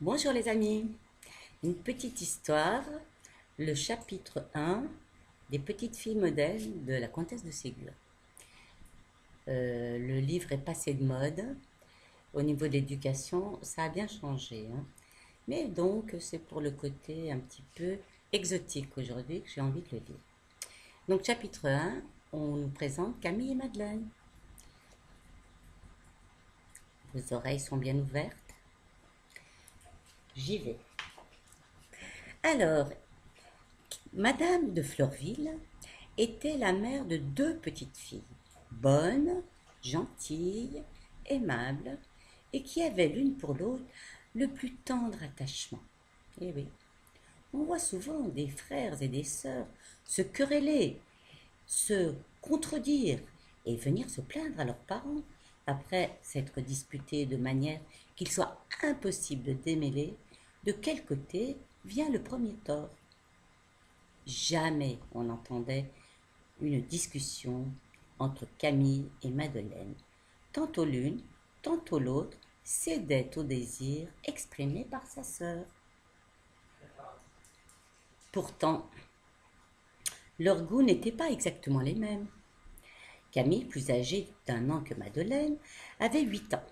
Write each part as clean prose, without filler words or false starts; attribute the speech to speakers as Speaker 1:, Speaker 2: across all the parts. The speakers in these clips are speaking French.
Speaker 1: Bonjour les amis, une petite histoire, le chapitre 1 des petites filles modèles de la comtesse de Ségur. Le livre est passé de mode, au niveau de l'éducation ça a bien changé, hein. Mais donc c'est pour le côté un petit peu exotique aujourd'hui que j'ai envie de le lire. Donc chapitre 1, on nous présente Camille et Madeleine. Vos oreilles sont bien ouvertes. J'y vais. Alors, Madame de Florville était la mère de deux petites filles, bonnes, gentilles, aimables, et qui avaient l'une pour l'autre le plus tendre attachement. Eh oui, on voit souvent des frères et des sœurs se quereller, se contredire et venir se plaindre à leurs parents après s'être disputés de manière qu'il soit impossible de démêler de quel côté vient le premier tort. Jamais on n'entendait une discussion entre Camille et Madeleine. Tantôt l'une, tantôt l'autre cédait au désir exprimé par sa sœur. Pourtant, leurs goûts n'étaient pas exactement les mêmes. Camille, plus âgée d'1 an que Madeleine, avait 8 ans.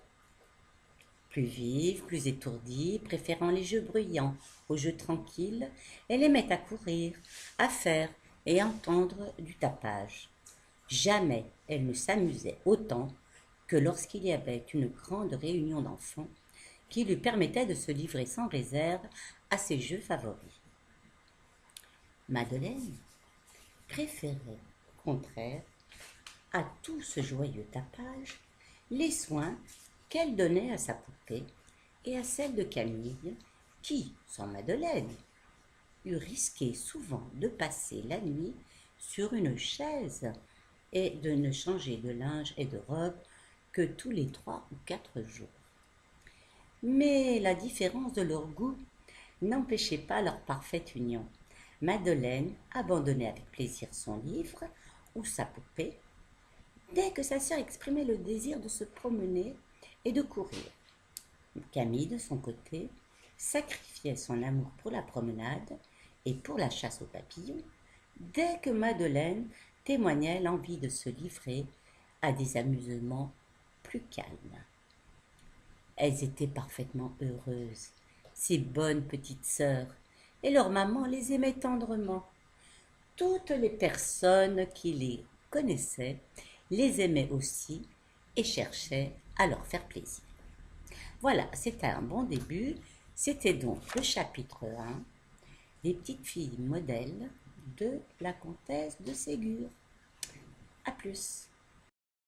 Speaker 1: Plus vive, plus étourdie, préférant les jeux bruyants aux jeux tranquilles, elle aimait à courir, à faire et entendre du tapage. Jamais elle ne s'amusait autant que lorsqu'il y avait une grande réunion d'enfants qui lui permettait de se livrer sans réserve à ses jeux favoris. Madeleine préférait, au contraire, à tout ce joyeux tapage, les soins qu'elle donnait à sa poupée et à celle de Camille, qui, sans Madeleine, eût risqué souvent de passer la nuit sur une chaise et de ne changer de linge et de robe que tous les 3 ou 4 jours. Mais la différence de leur goût n'empêchait pas leur parfaite union. Madeleine abandonnait avec plaisir son livre ou sa poupée dès que sa sœur exprimait le désir de se promener et de courir. Camille, de son côté, sacrifiait son amour pour la promenade et pour la chasse aux papillons dès que Madeleine témoignait l'envie de se livrer à des amusements plus calmes. Elles étaient parfaitement heureuses, ces bonnes petites sœurs, et leur maman les aimait tendrement. Toutes les personnes qui les connaissaient les aimaient aussi et cherchaient à leur faire plaisir. Voilà, c'était un bon début. C'était donc le chapitre 1 des petites filles modèles de la comtesse de Ségur. À plus.